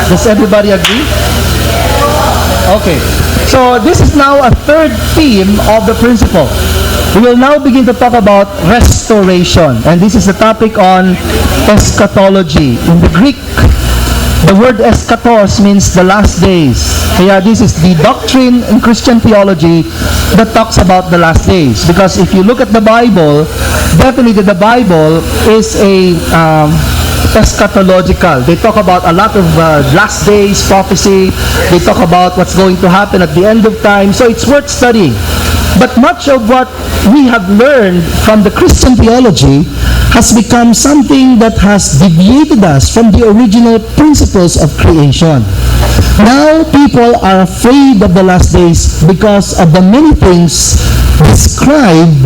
Does everybody agree? Okay. So this is now a third theme of the principle. We will now begin to talk about restoration. And this is the topic on eschatology. In the Greek, the word eschatos means the last days. Yeah, this is the doctrine in Christian theology that talks about the last days. Because if you look at the Bible, definitely the Bible is a eschatological. They talk about a lot of last days prophecy. They talk about what's going to happen at the end of time. So it's worth studying. But much of what we have learned from the Christian theology has become something that has deviated us from the original principles of creation. Now people are afraid of the last days because of the many things described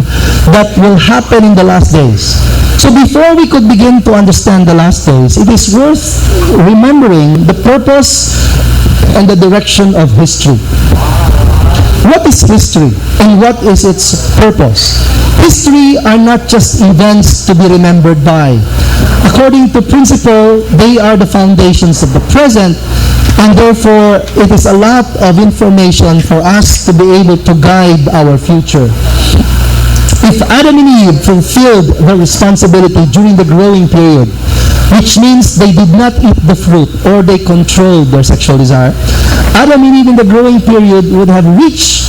that will happen in the last days. So before we could begin to understand the last days, it is worth remembering the purpose and the direction of history. What is history and what is its purpose? History are not just events to be remembered by. According to principle, they are the foundations of the present, and therefore it is a lot of information for us to be able to guide our future. If Adam and Eve fulfilled their responsibility during the growing period, which means they did not eat the fruit or they controlled their sexual desire, Adam and Eve in the growing period would have reached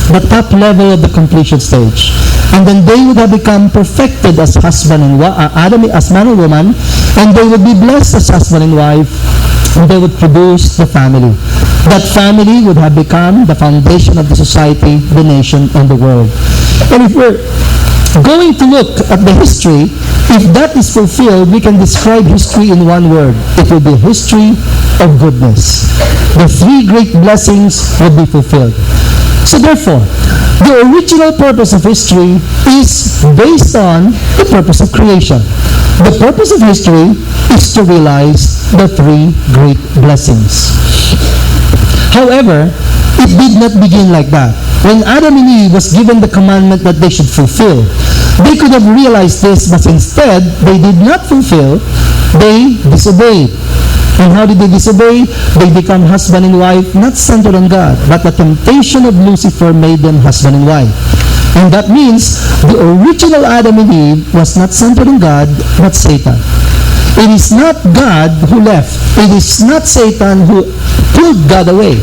the top level of the completion stage. And then they would have become perfected as husband and Adam as man and woman, and they would be blessed as husband and wife, and they would produce the family. That family would have become the foundation of the society, the nation, and the world. And if we're going to look at the history, if that is fulfilled, we can describe history in one word. It will be history of goodness. The three great blessings will be fulfilled. So therefore, the original purpose of history is based on the purpose of creation. The purpose of history is to realize the three great blessings. However, it did not begin like that. When Adam and Eve was given the commandment that they should fulfill, they could have realized this, but instead, they did not fulfill, they disobeyed. And how did they disobey? They become husband and wife, not centered on God, but the temptation of Lucifer made them husband and wife. And that means the original Adam and Eve was not centered on God, but Satan. It is not God who left. It is not Satan who pulled God away.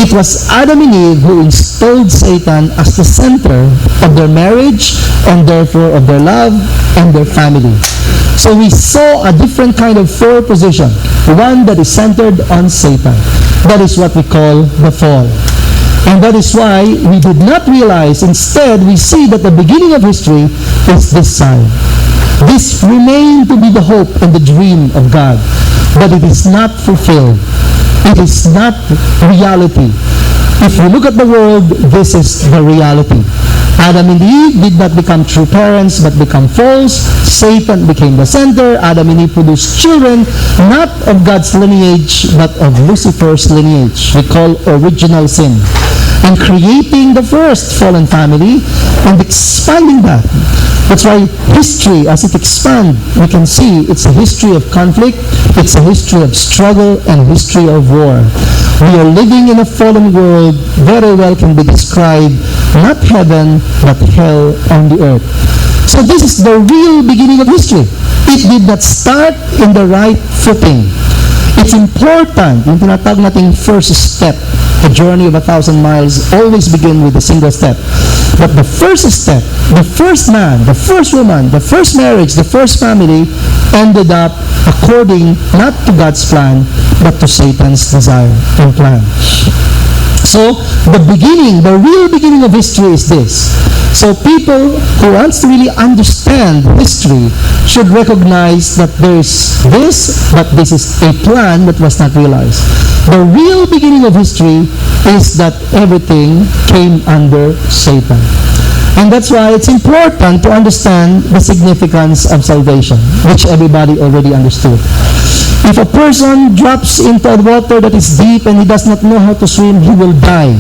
It was Adam and Eve who installed Satan as the center of their marriage and therefore of their love and their family. So we saw a different kind of four position, one that is centered on Satan. That is what we call the fall. And that is why we did not realize, instead we see that the beginning of history is this sign. This remained to be the hope and the dream of God, but it is not fulfilled. It is not reality. If we look at the world, this is the reality. Adam and Eve did not become true parents, but become false. Satan became the center. Adam and Eve produced children, not of God's lineage, but of Lucifer's lineage. We call original sin. And creating the first fallen family and expanding that. That's why history, as it expands, we can see it's a history of conflict, it's a history of struggle, and history of war. We are living in a fallen world, very well can be described, not heaven, but hell on the earth. So this is the real beginning of history. It did not start in the right footing. It's important, yung tinatawag nating first step, the journey of 1,000 miles always begin with a single step. But the first step, the first man, the first woman, the first marriage, the first family ended up according not to God's plan, but to Satan's desire and plan. So the beginning, the real beginning of history is this. So people who wants to really understand history should recognize that there is this, but this is a plan that was not realized. The real beginning of history is that everything came under Satan. And that's why it's important to understand the significance of salvation, which everybody already understood. If a person drops into water that is deep and he does not know how to swim, he will die.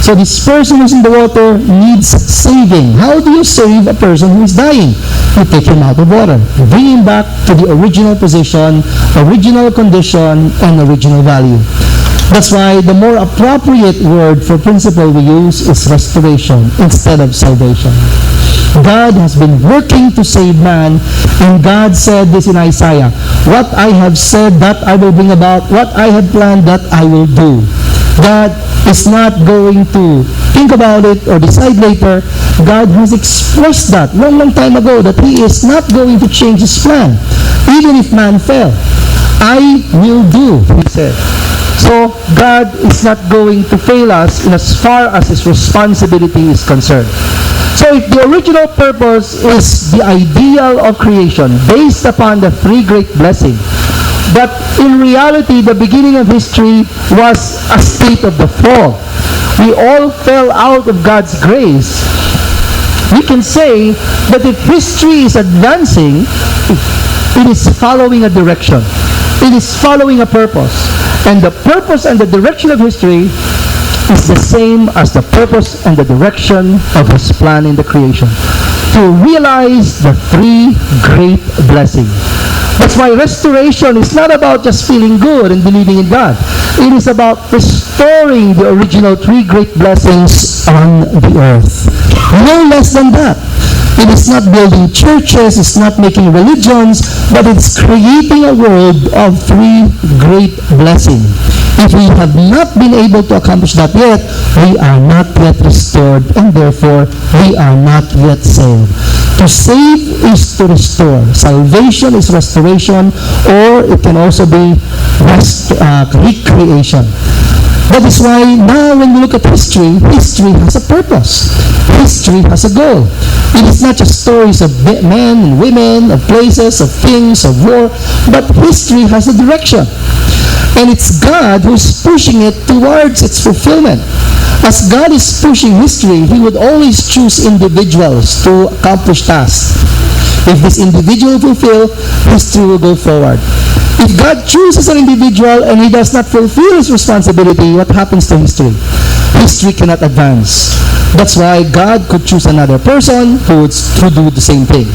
So this person who's in the water needs saving. How do you save a person who is dying? You take him out of water. You bring him back to the original position, original condition, and original value. That's why the more appropriate word for principle we use is restoration instead of salvation. God has been working to save man, and God said this in Isaiah, "What I have said, that I will bring about. What I have planned, that I will do." God is not going to think about it or decide later. God has expressed that long time ago, that He is not going to change His plan, even if man fell. I will do, He said. So God is not going to fail us in as far as His responsibility is concerned. So if the original purpose is the ideal of creation based upon the three great blessings, but in reality the beginning of history was a state of the fall. We all fell out of God's grace. We can say that if history is advancing, it is following a direction. It is following a purpose. And the purpose and the direction of history is the same as the purpose and the direction of His plan in the creation. To realize the three great blessings. That's why restoration is not about just feeling good and believing in God. It is about restoring the original three great blessings on the earth. No less than that. It is not building churches, it's not making religions, but it's creating a world of three great blessings. If we have not been able to accomplish that yet, we are not yet restored, and therefore we are not yet saved. To save is to restore. Salvation is restoration, or it can also be recreation. That is why now when we look at history, history has a purpose. History has a goal. It is not just stories of men and women, of places, of things, of war, but history has a direction. And it's God who's pushing it towards its fulfillment. As God is pushing history, He would always choose individuals to accomplish tasks. If this individual fulfill, history will go forward. If God chooses an individual and he does not fulfill his responsibility, what happens to history? History cannot advance. That's why God could choose another person who would do the same thing.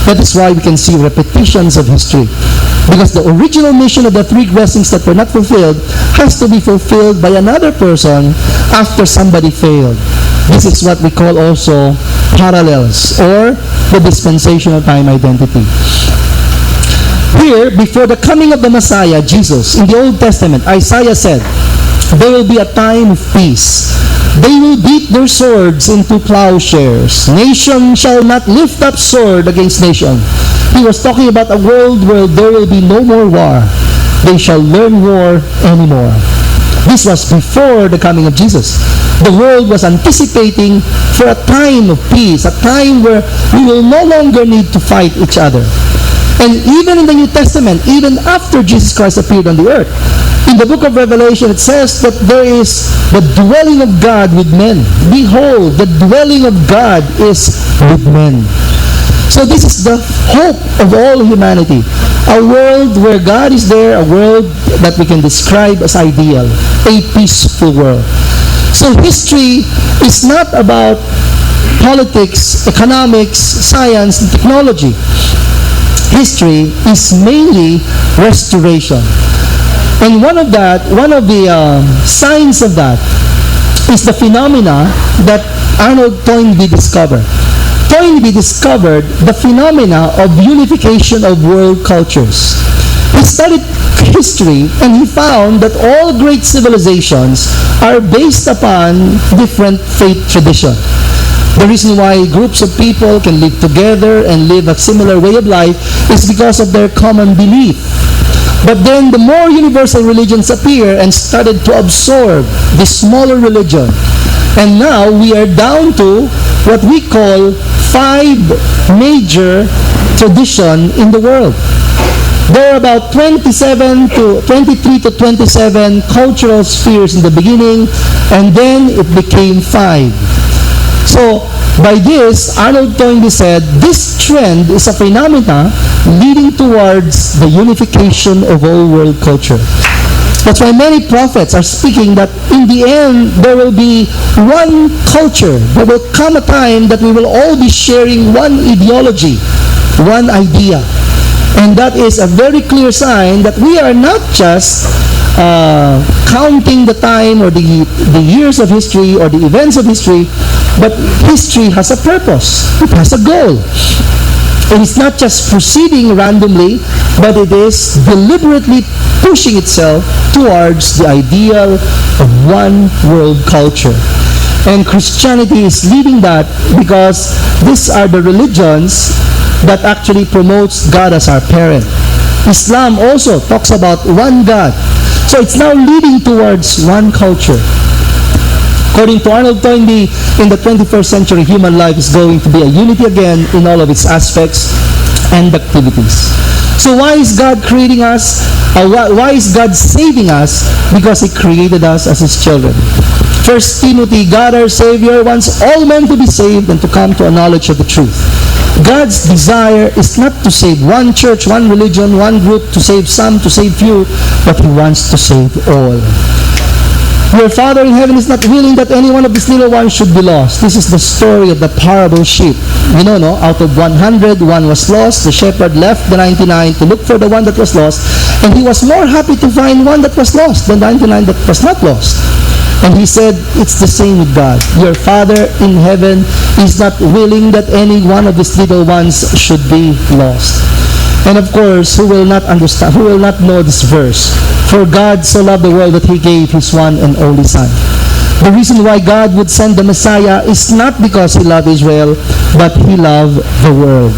That is why we can see repetitions of history. Because the original mission of the three blessings that were not fulfilled has to be fulfilled by another person after somebody failed. This is what we call also parallels, or the dispensational time identity. Here, before the coming of the Messiah, Jesus, in the Old Testament, Isaiah said, "There will be a time of peace. They will beat their swords into plowshares. Nation shall not lift up sword against nation." He was talking about a world where there will be no more war. They shall learn war anymore. This was before the coming of Jesus. The world was anticipating for a time of peace, a time where we will no longer need to fight each other. And even in the New Testament, even after Jesus Christ appeared on the earth, in the book of Revelation, it says that there is the dwelling of God with men. Behold, the dwelling of God is with men. So this is the hope of all humanity. A world where God is there, a world that we can describe as ideal, a peaceful world. So history is not about politics, economics, science, and technology. History is mainly restoration. And one of the signs of that is the phenomena that Arnold Toynbee discovered. Toynbee discovered the phenomena of unification of world cultures. He studied history and he found that all great civilizations are based upon different faith traditions. The reason why groups of people can live together and live a similar way of life is because of their common belief. But then the more universal religions appear and started to absorb the smaller religion. And now we are down to what we call 5 major traditions in the world. There are about 23 to 27 cultural spheres in the beginning, and then it became 5. So, by this, Arnold Toynbee said, this trend is a phenomena leading towards the unification of all world culture. That's why many prophets are speaking that in the end, there will be one culture. There will come a time that we will all be sharing one ideology, one idea. And that is a very clear sign that we are not just counting the time or the years of history or the events of history, but history has a purpose. It has a goal. It is not just proceeding randomly, but it is deliberately pushing itself towards the ideal of one world culture. And Christianity is leading that because these are the religions that actually promotes God as our parent. Islam also talks about one God. So it's now leading towards one culture. According to Arnold Toynbee, in the 21st century, human life is going to be a unity again in all of its aspects and activities. So why is God creating us? Why is God saving us? Because He created us as His children. 1 Timothy, God our Savior wants all men to be saved and to come to a knowledge of the truth. God's desire is not to save one church, one religion, one group, to save some, to save few, but He wants to save all. Your Father in heaven is not willing that any one of these little ones should be lost. This is the story of the parable sheep. You know, no? Out of 100, one was lost. The shepherd left the 99 to look for the one that was lost. And he was more happy to find one that was lost than 99 that was not lost. And he said, it's the same with God. Your Father in heaven is not willing that any one of these little ones should be lost. And of course, who will not understand, who will not know this verse? For God so loved the world that He gave His one and only Son. The reason why God would send the Messiah is not because He loved Israel, but He loved the world.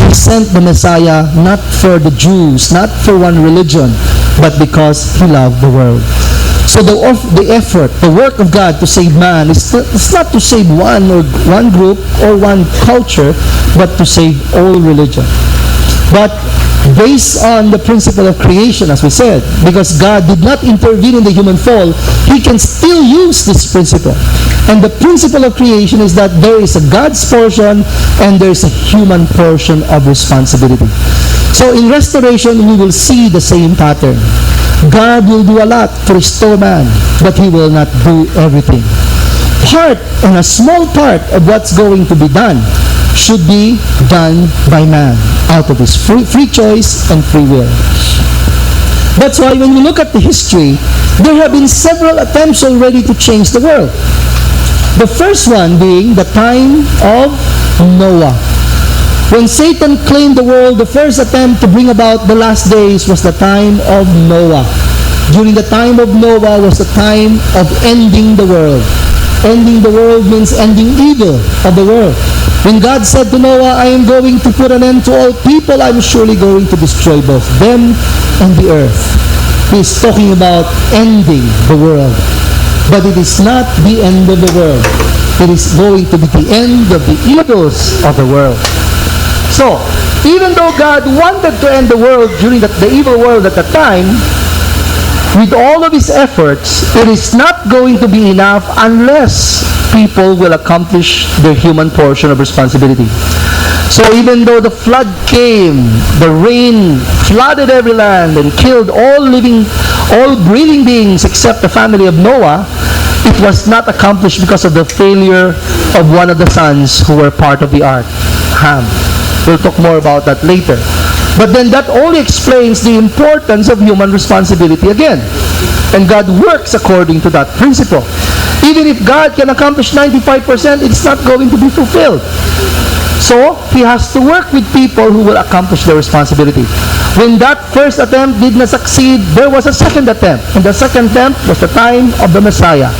He sent the Messiah not for the Jews, not for one religion, but because He loved the world. So the effort, the work of God to save man is not to save one group or one culture, but to save all religion. But based on the principle of creation, as we said, because God did not intervene in the human fall, He can still use this principle. And the principle of creation is that there is a God's portion and there is a human portion of responsibility. So in restoration, we will see the same pattern. God will do a lot to restore man, but He will not do everything. Part, and a small part of what's going to be done should be done by man out of his free choice and free will. That's why when we look at the history, there have been several attempts already to change the world. The first one being the time of Noah. When Satan claimed the world, the first attempt to bring about the last days was the time of Noah. During the time of Noah was the time of ending the world. Ending the world means ending evil of the world. When God said to Noah, I am going to put an end to all people, I'm surely going to destroy both them and the earth. He is talking about ending the world. But it is not the end of the world. It is going to be the end of the evils of the world. So, even though God wanted to end the world during the evil world at the time, with all of His efforts, it is not going to be enough unless people will accomplish their human portion of responsibility. So even though the flood came, the rain flooded every land and killed all breathing beings except the family of Noah, it was not accomplished because of the failure of one of the sons who were part of the ark, Ham. We'll talk more about that later. But then that only explains the importance of human responsibility again. And God works according to that principle. Even if God can accomplish 95%, it's not going to be fulfilled. So, He has to work with people who will accomplish their responsibility. When that first attempt did not succeed, there was a second attempt. And the second attempt was the time of the Messiah.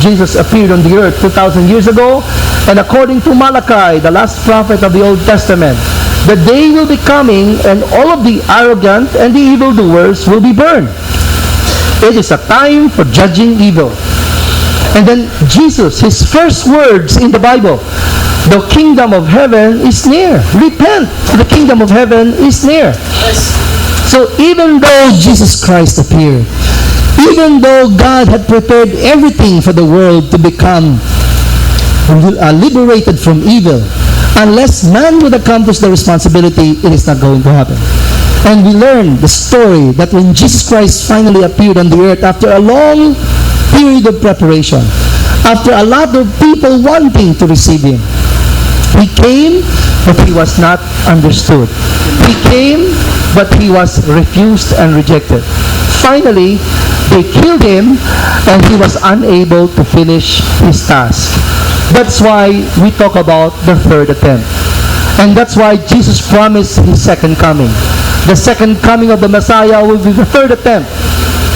Jesus appeared on the earth 2,000 years ago. And according to Malachi, the last prophet of the Old Testament, the day will be coming and all of the arrogant and the evildoers will be burned. It is a time for judging evil. And then Jesus, His first words in the Bible, the kingdom of heaven is near. Repent, the kingdom of heaven is near. So even though Jesus Christ appeared, even though God had prepared everything for the world to become liberated from evil, unless man would accomplish the responsibility, it is not going to happen. And we learn the story that when Jesus Christ finally appeared on the earth after a long period of preparation, after a lot of people wanting to receive him, he came, but he was not understood. He came, but he was refused and rejected. Finally, they killed him, and he was unable to finish his task. That's why we talk about the third attempt. And that's why Jesus promised his second coming. The second coming of the Messiah will be the third attempt.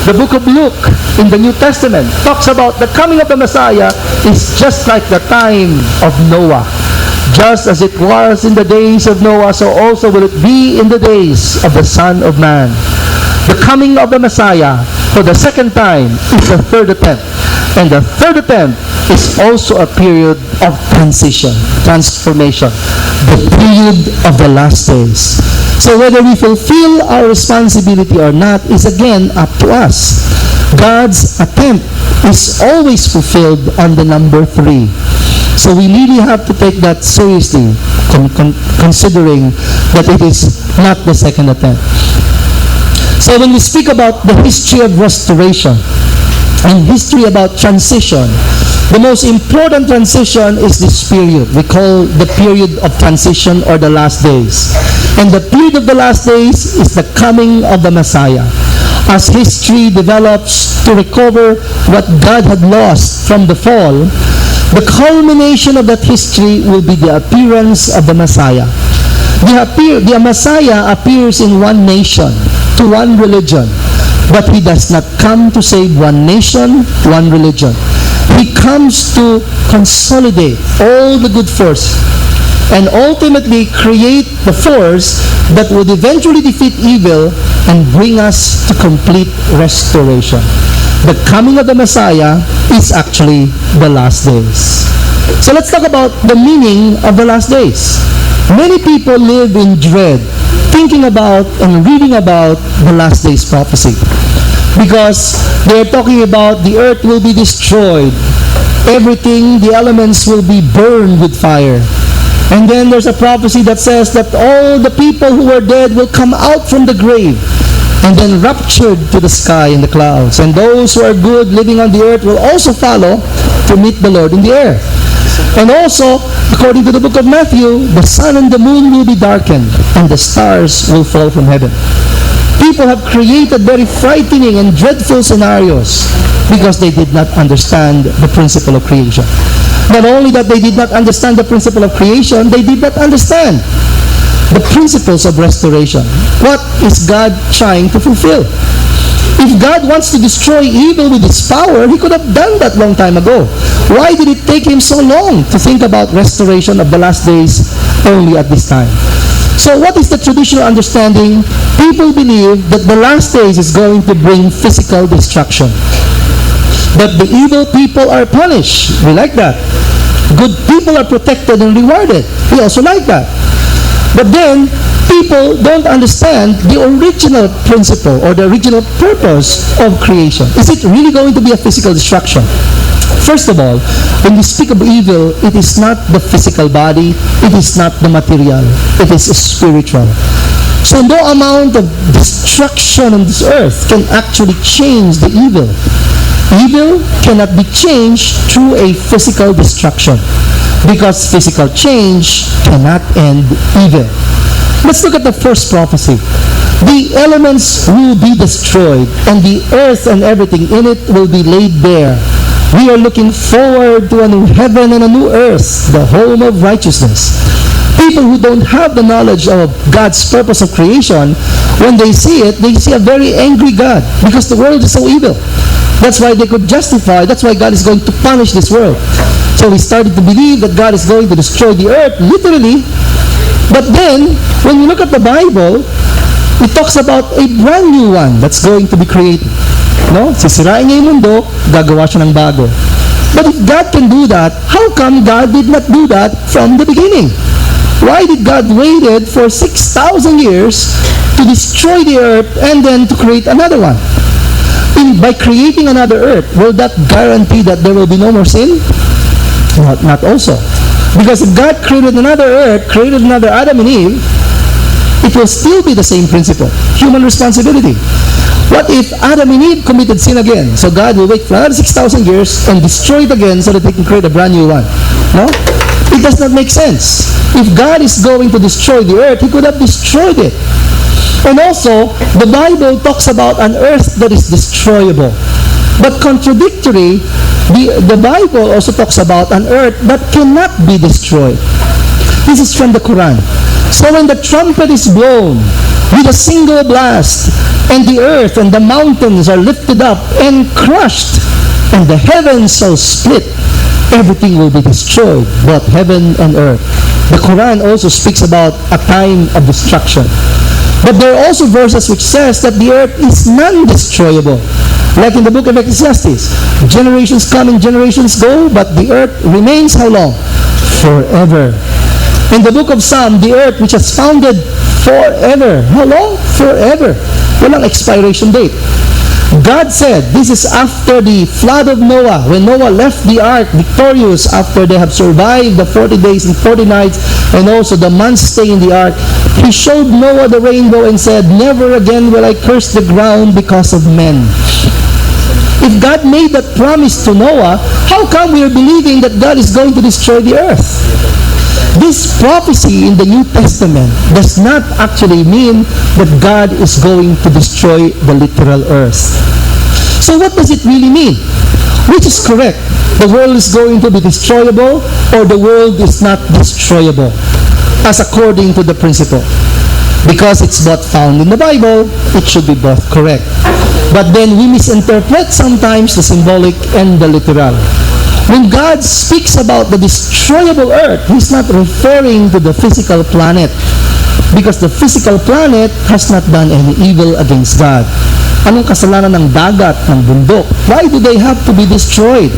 The book of Luke in the New Testament talks about the coming of the Messiah is just like the time of Noah. Just as it was in the days of Noah, so also will it be in the days of the Son of Man. The coming of the Messiah for the second time is the third attempt. And the third attempt is also a period of transition, transformation, the period of the last days. So whether we fulfill our responsibility or not is again up to us. God's attempt is always fulfilled on the number 3. So we really have to take that seriously, considering that it is not the second attempt. So when we speak about the history of restoration and history about transition, the most important transition is this period. We call the period of transition or the last days. And the period of the last days is the coming of the Messiah. As history develops to recover what God had lost from the fall, the culmination of that history will be the appearance of the Messiah. The Messiah appears in one nation, to one religion, but he does not come to save one nation, one religion. He comes to consolidate all the good force and ultimately create the force that would eventually defeat evil and bring us to complete restoration. The coming of the Messiah is actually the last days. So let's talk about the meaning of the last days. Many people live in dread, thinking about and reading about the last days prophecy, because they're talking about the earth will be destroyed, everything, the elements will be burned with fire. And then there's a prophecy that says that all the people who are dead will come out from the grave and then raptured to the sky in the clouds. And those who are good living on the earth will also follow to meet the Lord in the air. And also, according to the book of Matthew, the sun and the moon will be darkened and the stars will fall from heaven. People have created very frightening and dreadful scenarios because they did not understand the principle of creation. Not only that they did not understand the principle of creation, they did not understand the principles of restoration. What is God trying to fulfill? If God wants to destroy evil with his power, he could have done that long time ago. Why did it take him so long to think about restoration of the last days only at this time? So what is the traditional understanding? People believe that the last days is going to bring physical destruction. That the evil people are punished. We like that. Good people are protected and rewarded. We also like that. But then, people don't understand the original principle or the original purpose of creation. Is it really going to be a physical destruction? First of all, when we speak of evil, it is not the physical body, it is not the material, it is spiritual. So no amount of destruction on this earth can actually change the evil. Evil cannot be changed through a physical destruction because physical change cannot end evil. Let's look at the first prophecy. The elements will be destroyed and the earth and everything in it will be laid bare. We are looking forward to a new heaven and a new earth, the home of righteousness. People who don't have the knowledge of God's purpose of creation, when they see it, they see a very angry God because the world is so evil. That's why they could justify, that's why God is going to punish this world. So we started to believe that God is going to destroy the earth, literally. But then, when we look at the Bible, it talks about a brand new one that's going to be created. No? Sisirain niya yung mundo, gagawa siya ng bago. But if God can do that, how come God did not do that from the beginning? Why did God waited for 6,000 years to destroy the earth and then to create another one? By creating another earth, will that guarantee that there will be no more sin? Not also. Because if God created another earth, created another Adam and Eve, it will still be the same principle. Human responsibility. What if Adam and Eve committed sin again? So God will wait for another 6,000 years and destroy it again so that they can create a brand new one. No? It does not make sense. If God is going to destroy the earth, He could have destroyed it. And also, the Bible talks about an earth that is destroyable. But contradictory, the Bible also talks about an earth that cannot be destroyed. This is from the Quran. So when the trumpet is blown with a single blast, and the earth and the mountains are lifted up and crushed, and the heavens shall split, everything will be destroyed, both heaven and earth. The Quran also speaks about a time of destruction. But there are also verses which says that the earth is non-destroyable. Like in the book of Ecclesiastes, generations come and generations go, but the earth remains how long? Forever. In the book of Psalm, the earth which has founded forever. How long? Forever. Walang expiration date. God said, this is after the flood of Noah, when Noah left the ark victorious after they have survived the 40 days and 40 nights and also the months stay in the ark. He showed Noah the rainbow and said, never again will I curse the ground because of men. If God made that promise to Noah, how come we are believing that God is going to destroy the earth? This prophecy in the New Testament does not actually mean that God is going to destroy the literal earth. So what does it really mean? Which is correct? The world is going to be destroyable or the world is not destroyable? As according to the principle. Because it's both found in the Bible, it should be both correct. But then we misinterpret sometimes the symbolic and the literal. When God speaks about the destroyable earth, He's not referring to the physical planet. Because the physical planet has not done any evil against God. Anong kasalanan ng dagat, ng bundok? Why do they have to be destroyed?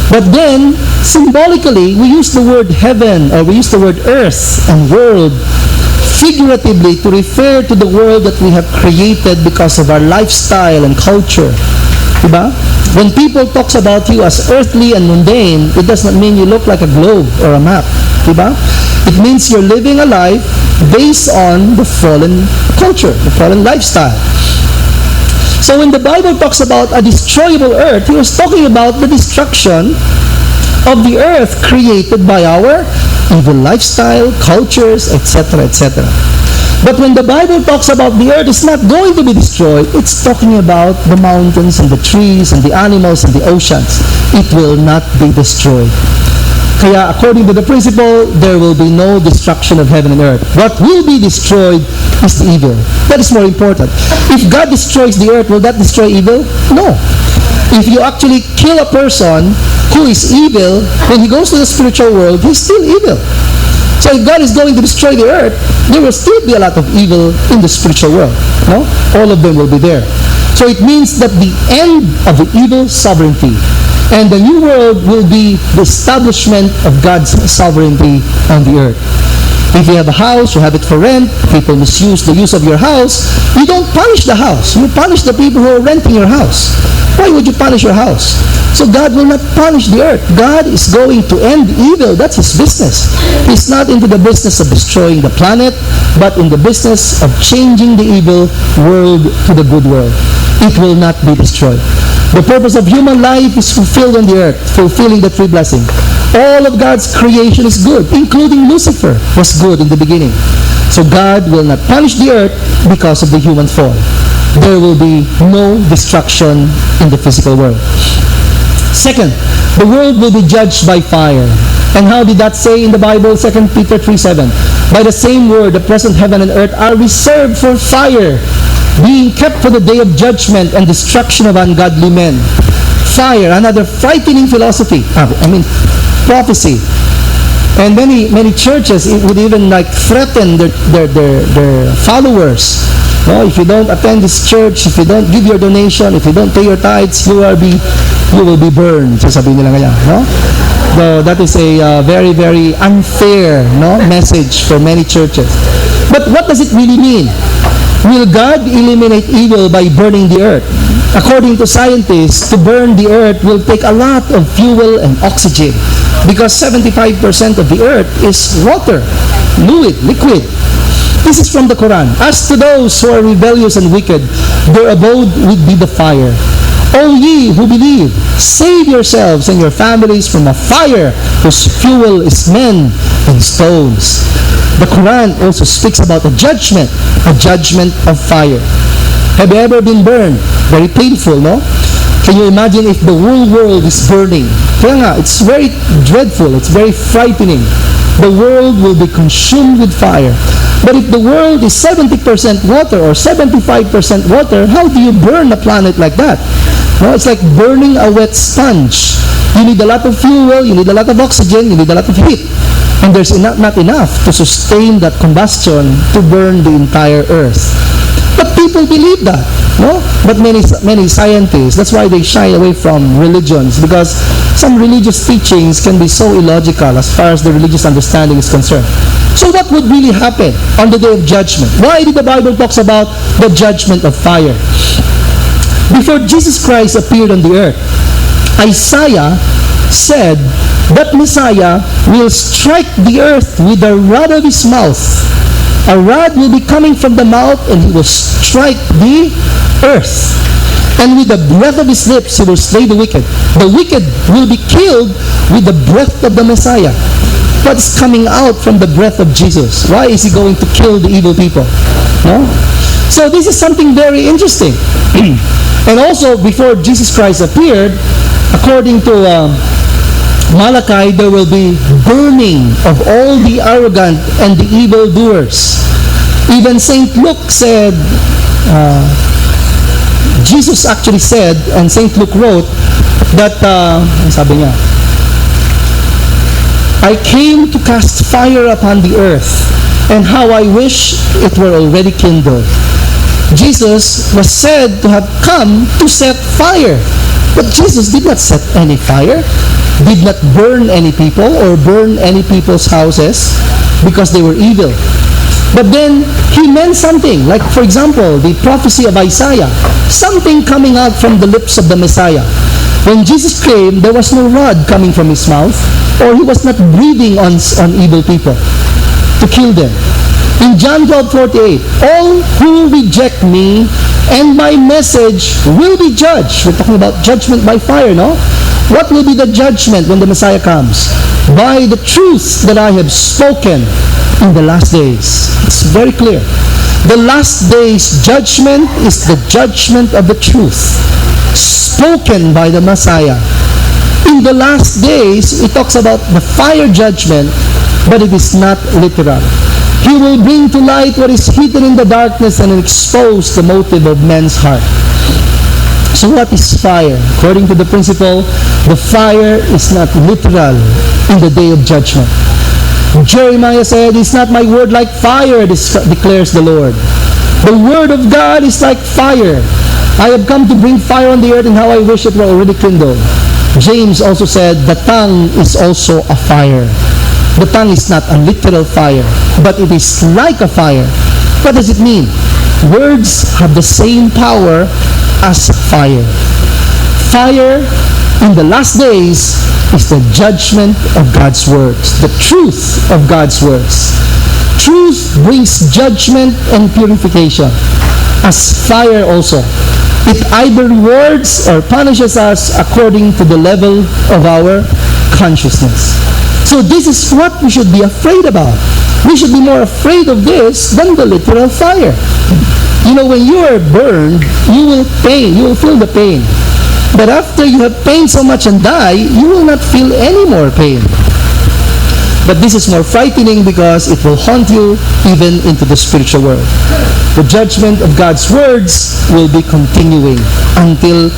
But then, symbolically, we use the word heaven, or we use the word earth and world, figuratively to refer to the world that we have created because of our lifestyle and culture. Diba? When people talks about you as earthly and mundane, it does not mean you look like a globe or a map. Diba? It means you're living a life based on the fallen culture, the fallen lifestyle. So when the Bible talks about a destroyable earth, He was talking about the destruction of the earth created by our evil lifestyle, cultures, etc., etc. But when the Bible talks about the earth is not going to be destroyed, it's talking about the mountains and the trees and the animals and the oceans. It will not be destroyed. Kaya according to the principle, there will be no destruction of heaven and earth. What will be destroyed is the evil. That is more important. If God destroys the earth, will that destroy evil? No. If you actually kill a person who is evil, when he goes to the spiritual world, he's still evil. So if God is going to destroy the earth, there will still be a lot of evil in the spiritual world. No? All of them will be there. So it means that the end of the evil sovereignty and the new world will be the establishment of God's sovereignty on the earth. If you have a house, you have it for rent, people misuse the use of your house, you don't punish the house. You punish the people who are renting your house. Why would you punish your house? So God will not punish the earth. God is going to end evil. That's His business. He's not into the business of destroying the planet, but in the business of changing the evil world to the good world. It will not be destroyed. The purpose of human life is fulfilled on the earth, fulfilling the three blessings. All of God's creation is good, including Lucifer was good in the beginning. So God will not punish the earth because of the human fall. There will be no destruction in the physical world. Second, the world will be judged by fire. And how did that say in the Bible? 2 Peter 3:7. By the same word, the present heaven and earth are reserved for fire, being kept for the day of judgment and destruction of ungodly men. Fire, another frightening philosophy. Prophecy. And many churches would even threaten their followers. No, if you don't attend this church, if you don't give your donation, if you don't pay your tithes, you will be burned. Sasabihin nila ngayon, no? So that is a very, very unfair, message for many churches. But what does it really mean? Will God eliminate evil by burning the earth? According to scientists, to burn the earth will take a lot of fuel and oxygen because 75% of the earth is water, liquid. This is from the Quran. As to those who are rebellious and wicked, their abode would be the fire. O ye who believe, save yourselves and your families from a fire whose fuel is men and stones. The Quran also speaks about a judgment of fire. Have you ever been burned? Very painful, no? Can you imagine if the whole world is burning? Kaya nga, it's very dreadful, it's very frightening. The world will be consumed with fire. But if the world is 70% water or 75% water, how do you burn a planet like that? No, it's like burning a wet sponge. You need a lot of fuel, you need a lot of oxygen, you need a lot of heat. And there's not enough to sustain that combustion to burn the entire earth. But people believe that, no? But many scientists, that's why they shy away from religions, because some religious teachings can be so illogical as far as the religious understanding is concerned. So what would really happen on the day of judgment? Why did the Bible talks about the judgment of fire? Before Jesus Christ appeared on the earth, Isaiah said that Messiah will strike the earth with the rod of his mouth. A rod will be coming from the mouth, and he will strike the earth. And with the breath of his lips, he will slay the wicked. The wicked will be killed with the breath of the Messiah. What's coming out from the breath of Jesus? Why is he going to kill the evil people? No? So this is something very interesting. And also, before Jesus Christ appeared, according to Malachi, there will be burning of all the arrogant and the evildoers. Even St. Luke said, Jesus actually said, and St. Luke wrote, that, sabi niya, I came to cast fire upon the earth, and how I wish it were already kindled. Jesus was said to have come to set fire. But Jesus did not set any fire, did not burn any people or burn any people's houses because they were evil. But then he meant something, like for example, the prophecy of Isaiah, something coming out from the lips of the Messiah. When Jesus came, there was no rod coming from his mouth, or he was not breathing on evil people to kill them. In John 12:48, all who reject me and my message will be judged. We're talking about judgment by fire, no? What will be the judgment when the Messiah comes? By the truth that I have spoken in the last days. It's very clear. The last days judgment is the judgment of the truth, spoken by the Messiah. In the last days, it talks about the fire judgment, but it is not literal. He will bring to light what is hidden in the darkness and expose the motive of men's heart. So what is fire? According to the principle, the fire is not literal in the day of judgment. Jeremiah said, "Is not my word like fire, declares the Lord. The word of God is like fire. I have come to bring fire on the earth, and how I wish it were already kindled." James also said, "The tongue is also a fire." The tongue is not a literal fire, but it is like a fire. What does it mean? Words have the same power as fire. Fire in the last days is the judgment of God's words, the truth of God's words. Truth brings judgment and purification, as fire also. It either rewards or punishes us according to the level of our consciousness. So this is what we should be afraid about. We should be more afraid of this than the literal fire. You know, when you are burned, you will feel the pain. But after you have pain so much and die, you will not feel any more pain. But this is more frightening because it will haunt you even into the spiritual world. The judgment of God's words will be continuing until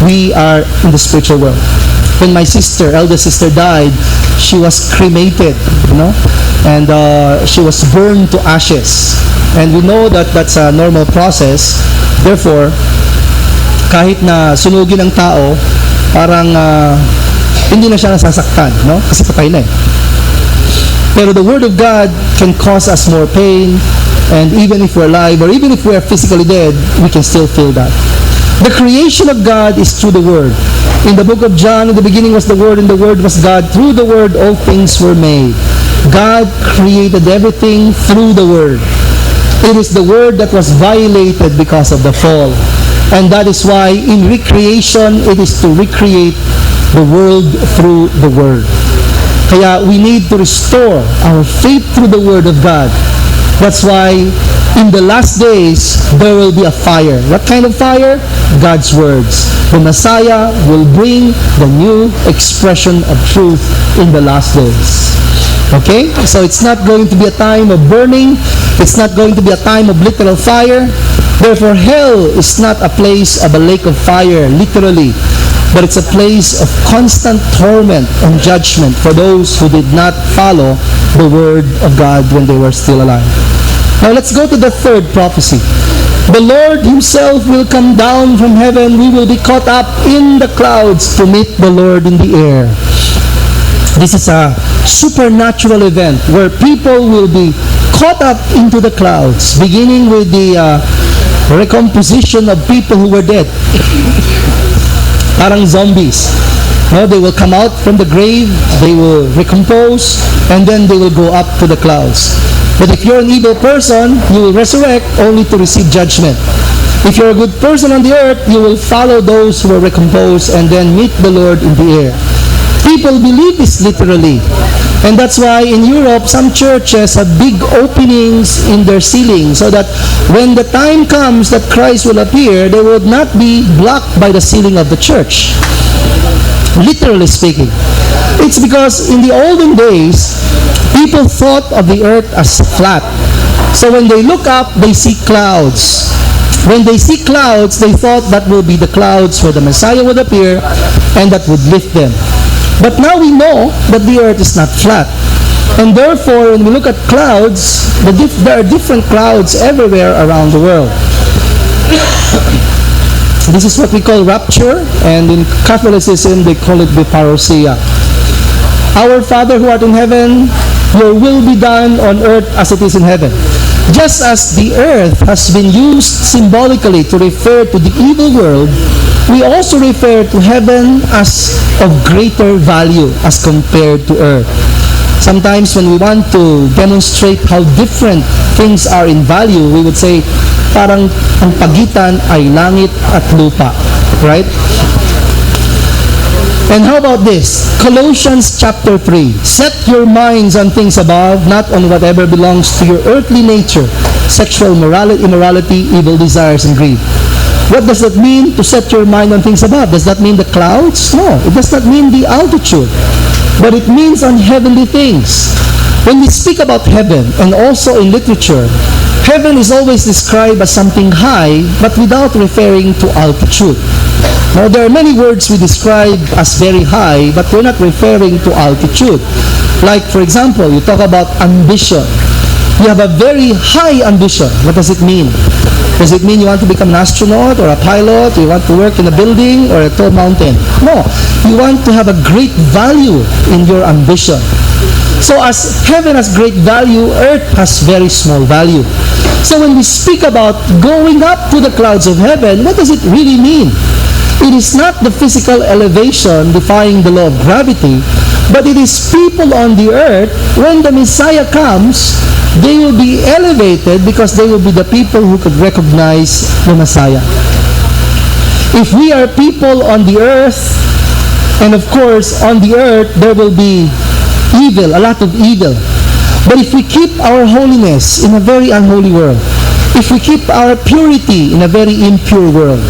we are in the spiritual world. When my eldest sister died, she was cremated, and she was burned to ashes. And we know that that's a normal process. Therefore, kahit na sunugin ng tao, parang hindi na siya nasasaktan, kasi patay na eh. Pero the Word of God can cause us more pain, and even if we're alive, or even if we are physically dead, we can still feel that. The creation of God is through the Word. In the book of John, in the beginning was the Word, and the Word was God. Through the Word, all things were made. God created everything through the Word. It is the Word that was violated because of the fall. And that is why in recreation, it is to recreate the world through the Word. Kaya we need to restore our faith through the Word of God. That's why in the last days, there will be a fire. What kind of fire? God's words. The Messiah will bring the new expression of truth in the last days. Okay? So it's not going to be a time of burning. It's not going to be a time of literal fire. Therefore, hell is not a place of a lake of fire, literally. But it's a place of constant torment and judgment for those who did not follow the Word of God when they were still alive. Now let's go to the third prophecy. The Lord Himself will come down from heaven. We will be caught up in the clouds to meet the Lord in the air. This is a supernatural event where people will be caught up into the clouds, beginning with the recomposition of people who were dead. Parang zombies. No, they will come out from the grave, they will recompose, and then they will go up to the clouds. But if you're an evil person, you will resurrect only to receive judgment. If you're a good person on the earth, you will follow those who are recomposed and then meet the Lord in the air. People believe this literally. And that's why in Europe, some churches have big openings in their ceiling so that when the time comes that Christ will appear, they would not be blocked by the ceiling of the church. Literally speaking. It's because in the olden days, people thought of the earth as flat. So when they look up, they see clouds. When they see clouds, they thought that will be the clouds where the Messiah would appear and that would lift them. But now we know that the earth is not flat. And therefore, when we look at clouds, there are different clouds everywhere around the world. This is what we call rapture, and in Catholicism, they call it parousia. Our Father who art in heaven, your will be done on earth as it is in heaven. Just as the earth has been used symbolically to refer to the evil world, we also refer to heaven as of greater value as compared to earth. Sometimes when we want to demonstrate how different things are in value, we would say, parang ang pagitan ay langit at lupa. Right? And how about this? Colossians chapter 3. Set your minds on things above, not on whatever belongs to your earthly nature, sexual immorality, evil desires, and greed. What does that mean, to set your mind on things above? Does that mean the clouds? No, it does not mean the altitude. But it means on heavenly things. When we speak about heaven, and also in literature, heaven is always described as something high, but without referring to altitude. Now, there are many words we describe as very high, but we're not referring to altitude. Like, for example, you talk about ambition. You have a very high ambition. What does it mean? Does it mean you want to become an astronaut or a pilot? You want to work in a building or a tall mountain? No. You want to have a great value in your ambition. So as heaven has great value, earth has very small value. So when we speak about going up to the clouds of heaven, what does it really mean? It is not the physical elevation defying the law of gravity, but it is people on the earth, when the Messiah comes, they will be elevated because they will be the people who could recognize the Messiah. If we are people on the earth, and of course on the earth there will be evil, a lot of evil. But if we keep our holiness in a very unholy world, if we keep our purity in a very impure world,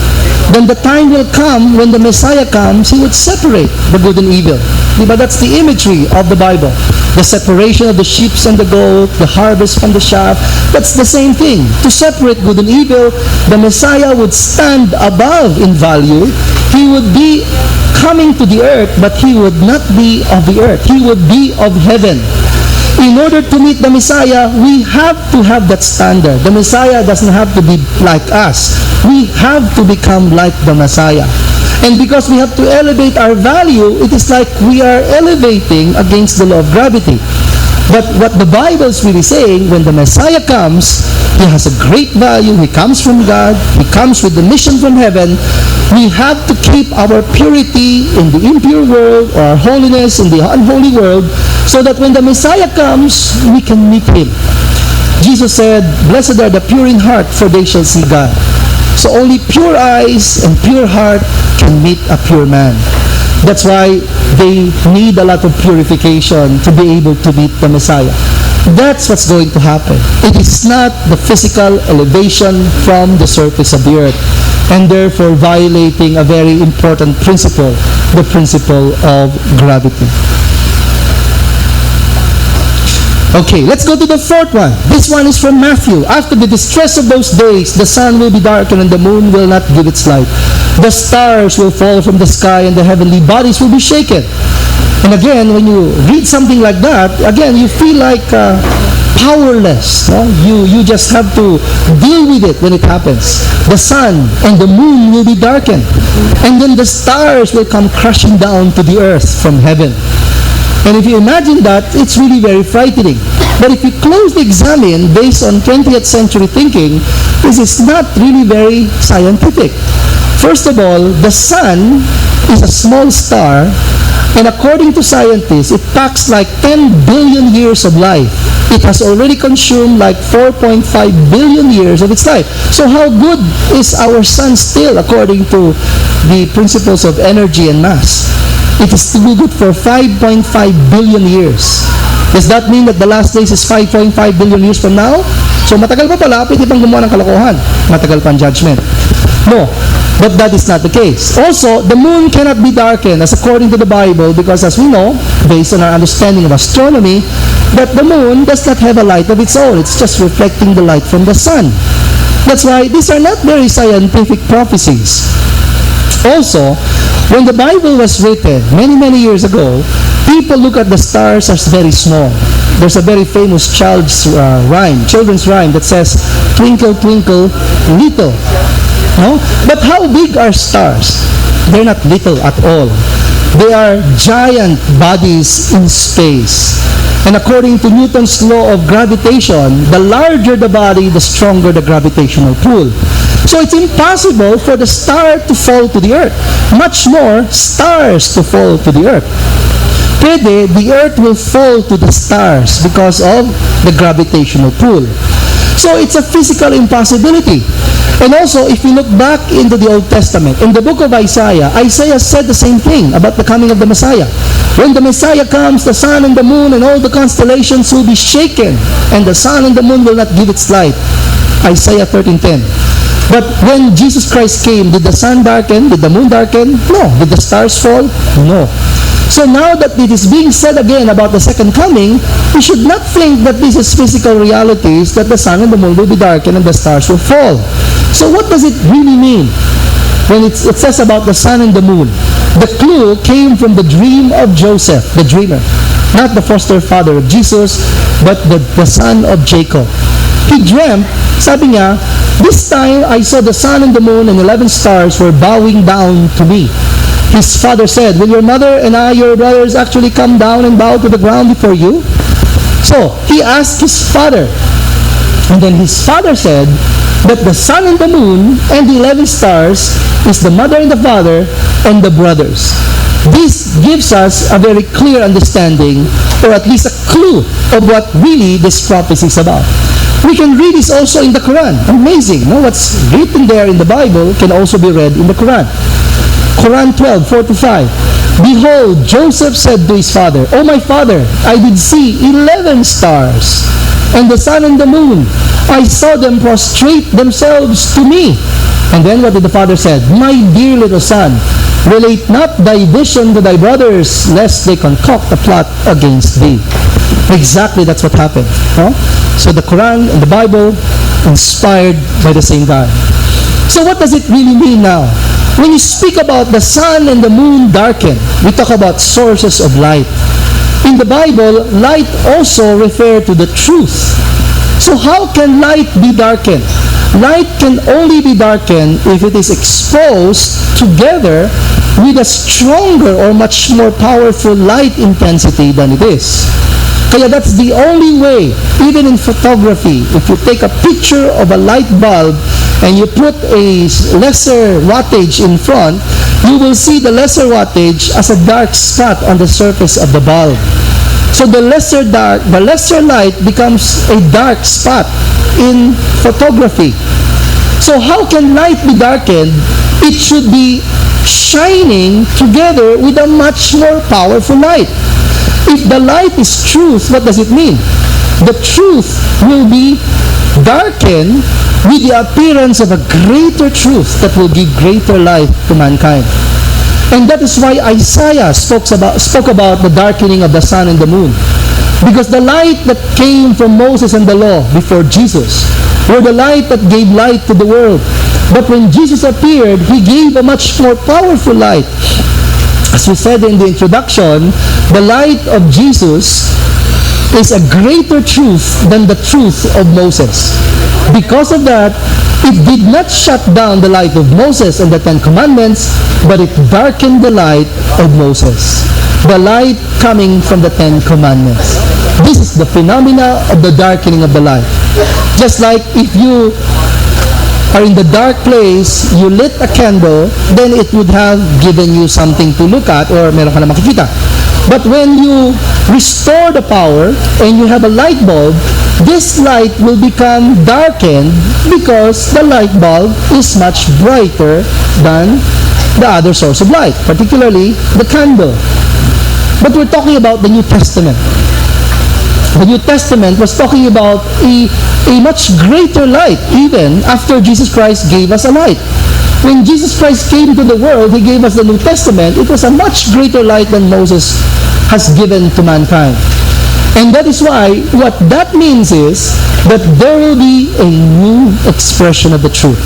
then the time will come when the Messiah comes, He would separate the good and evil. But that's the imagery of the Bible. The separation of the sheep and the goat, the harvest from the chaff, that's the same thing. To separate good and evil, the Messiah would stand above in value. He would be coming to the earth, but He would not be of the earth. He would be of heaven. In order to meet the Messiah, we have to have that standard. The Messiah doesn't have to be like us. We have to become like the Messiah. And because we have to elevate our value, it is like we are elevating against the law of gravity. But what the Bible is really saying, when the Messiah comes, He has a great value. He comes from God. He comes with the mission from heaven. We have to keep our purity in the impure world, or our holiness in the unholy world, so that when the Messiah comes, we can meet Him. Jesus said, "Blessed are the pure in heart, for they shall see God." So only pure eyes and pure heart can meet a pure man. That's why they need a lot of purification to be able to meet the Messiah. That's what's going to happen. It is not the physical elevation from the surface of the earth, and therefore violating a very important principle, the principle of gravity. Okay, let's go to the fourth one. This one is from Matthew. After the distress of those days, the sun will be darkened and the moon will not give its light. The stars will fall from the sky and the heavenly bodies will be shaken. And again, when you read something like that, again, you feel like powerless. No? You just have to deal with it when it happens. The sun and the moon will be darkened. And then the stars will come crashing down to the earth from heaven. And if you imagine that, it's really very frightening. But if you closely examine, based on 20th century thinking, this is not really very scientific. First of all, the sun is a small star, and according to scientists, it packs like 10 billion years of life. It has already consumed like 4.5 billion years of its life. So how good is our sun still, according to the principles of energy and mass? It is to be good for 5.5 billion years. Does that mean that the last days is 5.5 billion years from now? So matagal pa pala, pwede pang gumawa ng kalokohan. Matagal pang judgment. No, but that is not the case. Also, the moon cannot be darkened as according to the Bible, because as we know, based on our understanding of astronomy, that the moon does not have a light of its own. It's just reflecting the light from the sun. That's why these are not very scientific prophecies. Also, when the Bible was written many, many years ago, people look at the stars as very small. There's a very famous children's rhyme that says, "Twinkle, twinkle, little." No? But how big are stars? They're not little at all. They are giant bodies in space. And according to Newton's law of gravitation, the larger the body, the stronger the gravitational pull. So it's impossible for the star to fall to the earth. Much more, stars to fall to the earth. Pwede, the earth will fall to the stars because of the gravitational pull. So it's a physical impossibility. And also, if you look back into the Old Testament, in the book of Isaiah, Isaiah said the same thing about the coming of the Messiah. When the Messiah comes, the sun and the moon and all the constellations will be shaken, and the sun and the moon will not give its light. Isaiah 13:10. But when Jesus Christ came, did the sun darken? Did the moon darken? No. Did the stars fall? No. So now that it is being said again about the second coming, we should not think that this is physical realities, that the sun and the moon will be darkened and the stars will fall. So what does it really mean when it says about the sun and the moon? The clue came from the dream of Joseph, the dreamer. Not the foster father of Jesus, but the son of Jacob. He dreamt, sabi niya, "This time I saw the sun and the moon and 11 stars were bowing down to me." His father said, "Will your mother and I, your brothers, actually come down and bow to the ground before you?" So he asked his father. And then his father said that the sun and the moon and the 11 stars is the mother and the father and the brothers. This gives us a very clear understanding, or at least a clue of what really this prophecy is about. We can read this also in the Quran. Amazing. No? What's written there in the Bible can also be read in the Quran. Quran 12:4-5. Behold, Joseph said to his father, "O my father, I did see 11 stars, and the sun and the moon. I saw them prostrate themselves to me." And then what did the father say? "My dear little son, relate not thy vision to thy brothers, lest they concoct a plot against thee." Exactly, that's what happened. No? So the Quran and the Bible, inspired by the same God. So what does it really mean now? When you speak about the sun and the moon darken, we talk about sources of light. In the Bible, light also refers to the truth. So how can light be darkened? Light can only be darkened if it is exposed together with a stronger or much more powerful light intensity than it is. Kaya that's the only way, even in photography, if you take a picture of a light bulb and you put a lesser wattage in front, you will see the lesser wattage as a dark spot on the surface of the bulb. So the lesser light becomes a dark spot in photography. So how can light be darkened? It should be shining together with a much more powerful light. If the light is truth, what does it mean? The truth will be darkened with the appearance of a greater truth that will give greater light to mankind. And that is why Isaiah spoke about the darkening of the sun and the moon. Because the light that came from Moses and the law before Jesus were the light that gave light to the world. But when Jesus appeared, He gave a much more powerful light. As we said in the introduction, the light of Jesus is a greater truth than the truth of Moses. Because of that, it did not shut down the light of Moses and the Ten Commandments, but it darkened the light of Moses. The light coming from the Ten Commandments. This is the phenomena of the darkening of the light. Just like if you are in the dark place, you lit a candle, then it would have given you something to look at or meron ka na makikita. But when you restore the power and you have a light bulb, this light will become darkened because the light bulb is much brighter than the other source of light, particularly the candle. But we're talking about the New Testament. The New Testament was talking about a much greater light even after Jesus Christ gave us a light. When Jesus Christ came to the world, He gave us the New Testament. It was a much greater light than Moses has given to mankind. And that is why what that means is that there will be a new expression of the truth,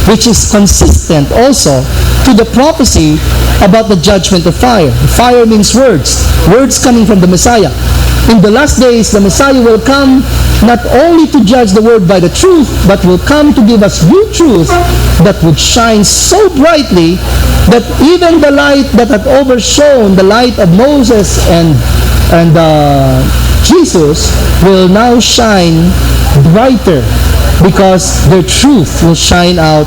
which is consistent also to the prophecy about the judgment of fire. Fire means words coming from the Messiah. In the last days, the Messiah will come not only to judge the world by the truth, but will come to give us new truth that would shine so brightly that even the light that had overshone the light of Moses and Jesus will now shine brighter because their truth will shine out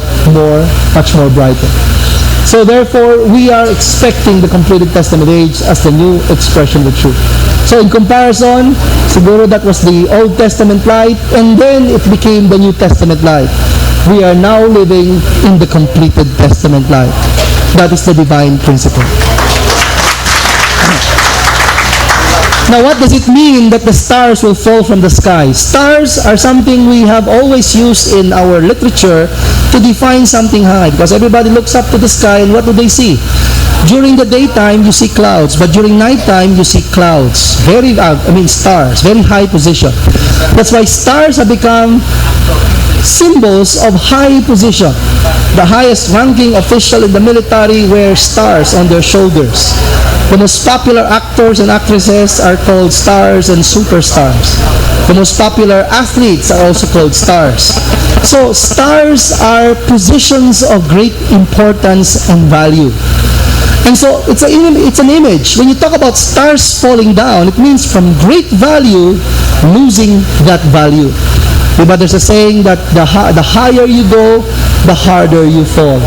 much more brighter. So therefore, we are expecting the completed Testament age as the new expression of the truth. So in comparison, siguro that was the Old Testament light, and then it became the New Testament light. We are now living in the completed Testament light. That is the divine principle. Now, what does it mean that the stars will fall from the sky? Stars are something we have always used in our literature to define something high, because everybody looks up to the sky, and what do they see? During the daytime, you see clouds, but during nighttime, you see clouds. Stars, very high position. That's why stars have become symbols of high position. The highest ranking official in the military wears stars on their shoulders. The most popular actors and actresses are called stars and superstars. The most popular athletes are also called stars. So stars are positions of great importance and value. And so it's an image. When you talk about stars falling down, it means from great value, losing that value. But there's a saying that the higher you go, the harder you fall.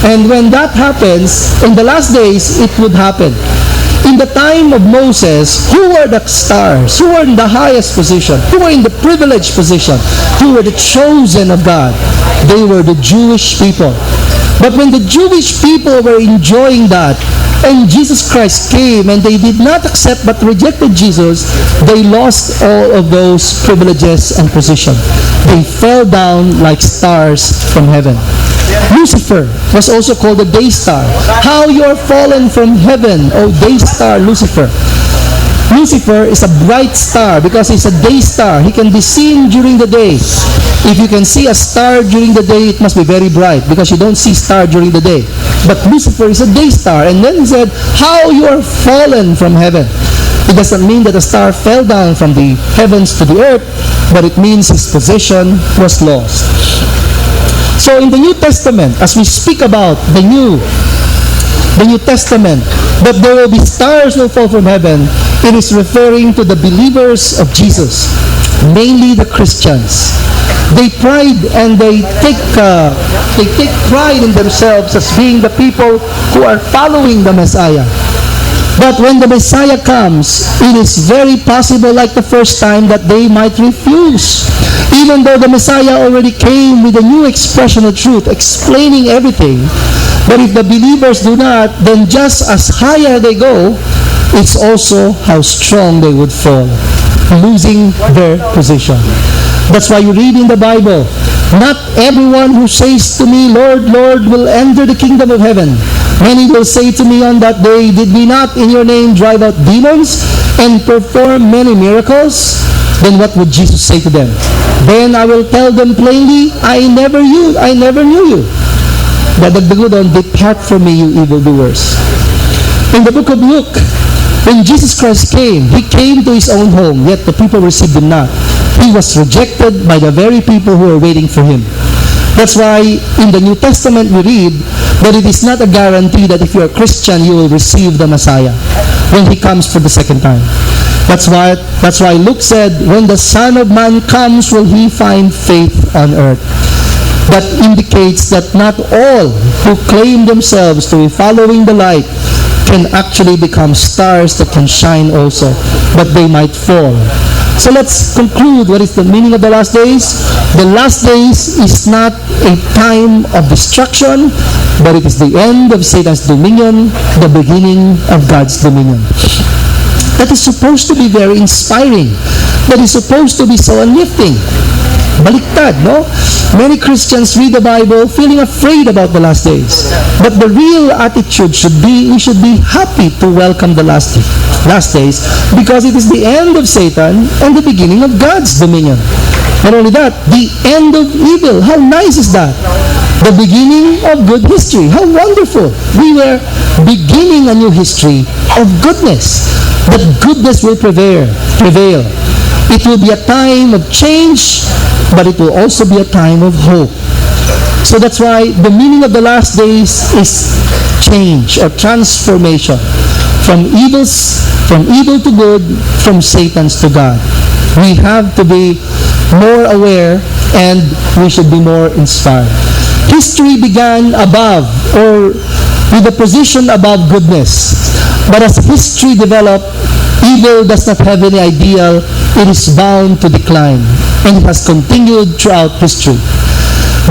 And when that happens, in the last days, it would happen. In the time of Moses, who were the stars? Who were in the highest position? Who were in the privileged position? Who were the chosen of God? They were the Jewish people. But when the Jewish people were enjoying that, and Jesus Christ came and they did not accept but rejected Jesus, they lost all of those privileges and position. They fell down like stars from heaven. Lucifer was also called a day star. How you are fallen from heaven, O day star Lucifer. Lucifer is a bright star because he's a day star. He can be seen during the day. If you can see a star during the day, it must be very bright because you don't see star during the day. But Lucifer is a day star. And then he said, how you are fallen from heaven. It doesn't mean that the star fell down from the heavens to the earth, but it means his position was lost. So in the New Testament, as we speak about the New Testament, that there will be stars will fall from heaven, it is referring to the believers of Jesus, mainly the Christians. They pride and they take pride in themselves as being the people who are following the Messiah. But when the Messiah comes, it is very possible, like the first time, that they might refuse. Even though the Messiah already came with a new expression of truth, explaining everything. But if the believers do not, then just as higher they go, it's also how strong they would fall, losing their position. That's why you read in the Bible, not everyone who says to me, Lord, Lord, will enter the kingdom of heaven. Many will say to me on that day, did we not in your name drive out demons and perform many miracles? Then what would Jesus say to them? Then I will tell them plainly, I never knew you. Dadagdago doon, depart from me, you evildoers. In the book of Luke, when Jesus Christ came, He came to His own home, yet the people received Him not. He was rejected by the very people who were waiting for Him. That's why in the New Testament we read that it is not a guarantee that if you're a Christian, you will receive the Messiah when He comes for the second time. That's why Luke said, when the Son of Man comes, will He find faith on earth? That indicates that not all who claim themselves to be following the light can actually become stars that can shine also, but they might fall. So let's conclude what is the meaning of the last days. The last days is not a time of destruction, but it is the end of Satan's dominion, the beginning of God's dominion. That is supposed to be very inspiring. That is supposed to be so uplifting. Baliktad, no? Many Christians read the Bible feeling afraid about the last days. But the real attitude should be, we should be happy to welcome the last days, because it is the end of Satan and the beginning of God's dominion. Not only that, the end of evil. How nice is that? The beginning of good history. How wonderful. We were beginning a new history of goodness. But goodness will prevail. It will be a time of change, but it will also be a time of hope. So that's why the meaning of the last days is change or transformation. From evil to good, from Satan's to God. We have to be more aware, and we should be more inspired. History began above, or with a position above goodness. But as history developed, evil does not have any ideal. It is bound to decline, and it has continued throughout history.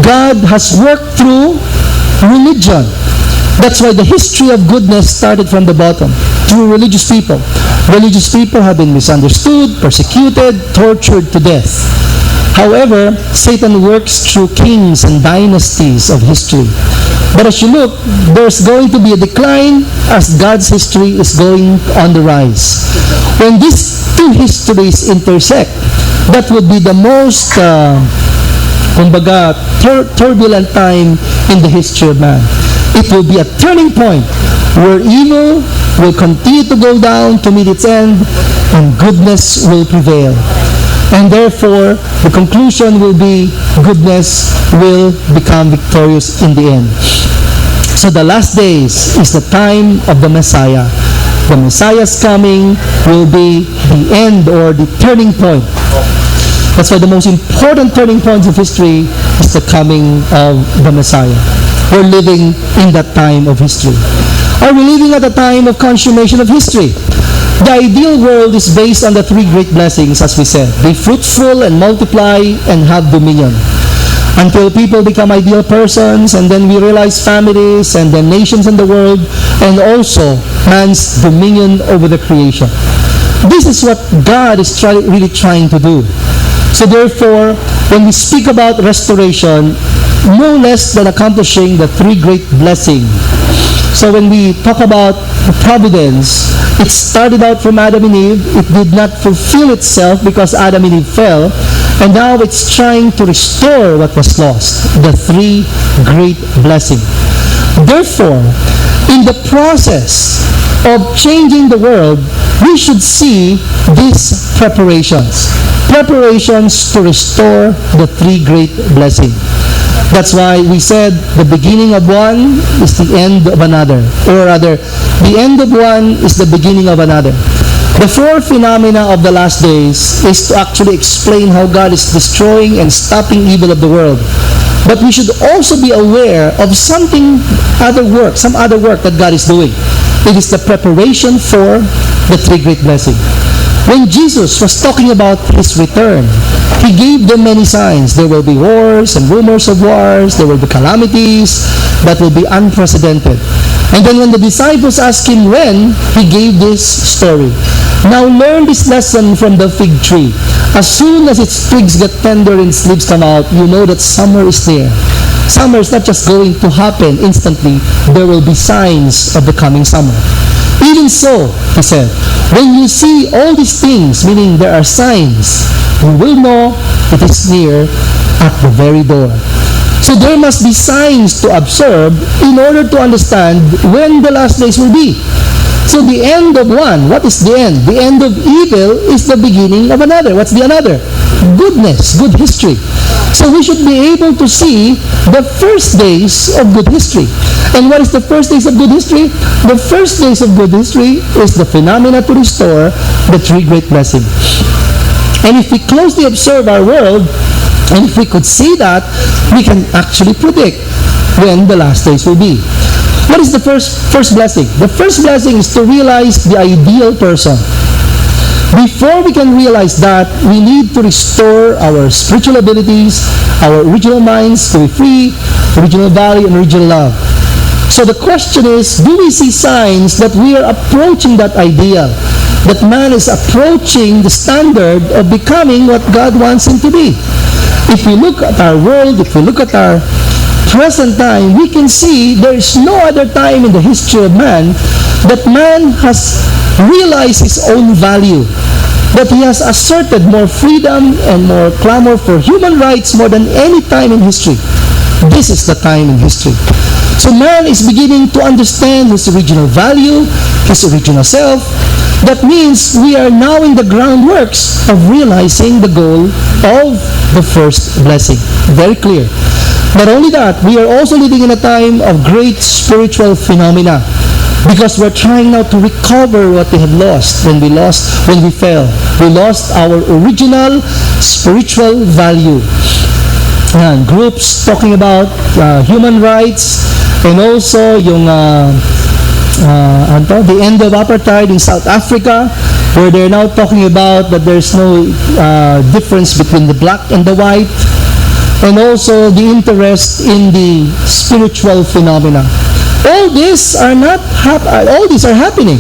God has worked through religion. That's why the history of goodness started from the bottom, through religious people. Religious people have been misunderstood, persecuted, tortured to death. However, Satan works through kings and dynasties of history. But as you look, there's going to be a decline as God's history is going on the rise. When these two histories intersect, that would be the most turbulent time in the history of man. It will be a turning point where evil will continue to go down to meet its end, and goodness will prevail. And therefore, the conclusion will be goodness will become victorious in the end. So the last days is the time of the Messiah. The Messiah's coming will be the end or the turning point. That's why the most important turning points of history is the coming of the Messiah. We're living in that time of history. Are we living at the time of consummation of history? The ideal world is based on the three great blessings, as we said. Be fruitful and multiply and have dominion. Until people become ideal persons, and then we realize families and then nations in the world, and also man's dominion over the creation. This is what God is really trying to do. So therefore, when we speak about restoration, no less than accomplishing the three great blessings. So when we talk about the providence, it started out from Adam and Eve. It did not fulfill itself because Adam and Eve fell. And now it's trying to restore what was lost. The three great blessings. Therefore, in the process of changing the world, we should see these preparations. Preparations to restore the three great blessings. That's why we said the beginning of one is the end of another. Or rather, the end of one is the beginning of another. The four phenomena of the last days is to actually explain how God is destroying and stopping evil of the world. But we should also be aware of some other work that God is doing. It is the preparation for the three great blessings. When Jesus was talking about his return, he gave them many signs. There will be wars and rumors of wars. There will be calamities that will be unprecedented. And then when the disciples asked him when, he gave this story. Now learn this lesson from the fig tree. As soon as its twigs get tender and its leaves come out, you know that summer is near. Summer is not just going to happen instantly. There will be signs of the coming summer. Even so, he said, when you see all these things, meaning there are signs, you will know it is near at the very door. So there must be signs to observe in order to understand when the last days will be. So the end of one, what is the end? The end of evil is the beginning of another. What's the another? Goodness, good history. So we should be able to see the first days of good history. And what is the first days of good history? The first days of good history is the phenomena to restore the three great blessings. And if we closely observe our world, and if we could see that, we can actually predict when the last days will be. What is the first blessing? The first blessing is to realize the ideal person. Before we can realize that, we need to restore our spiritual abilities, our original minds to be free, original value, and original love. So the question is, do we see signs that we are approaching that ideal? That man is approaching the standard of becoming what God wants him to be. If we look at our world, if we look at our present time, we can see there is no other time in the history of man that man has realized his own value, that he has asserted more freedom and more clamor for human rights more than any time in history. This is the time in history. So man is beginning to understand his original value, his original self. That means we are now in the groundworks of realizing the goal of the first blessing. Very clear. Not only that, we are also living in a time of great spiritual phenomena, because we're trying now to recover what we have lost when we fell. We lost our original spiritual value. And groups talking about human rights, and also yung the end of apartheid in South Africa, where they're now talking about that there's no difference between the black and the white, and also the interest in the spiritual phenomena. All these are happening.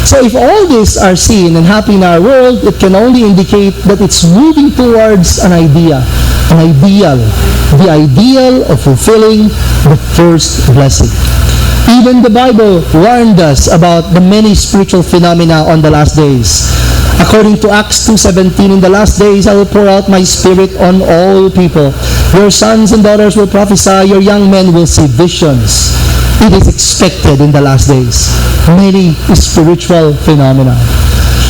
So if all these are seen and happening in our world, it can only indicate that it's moving towards an ideal, the ideal of fulfilling the first blessing. Even the Bible warned us about the many spiritual phenomena on the last days. According to Acts 2:17, in the last days I will pour out my spirit on all people. Your sons and daughters will prophesy, your young men will see visions. It is expected in the last days. Many spiritual phenomena.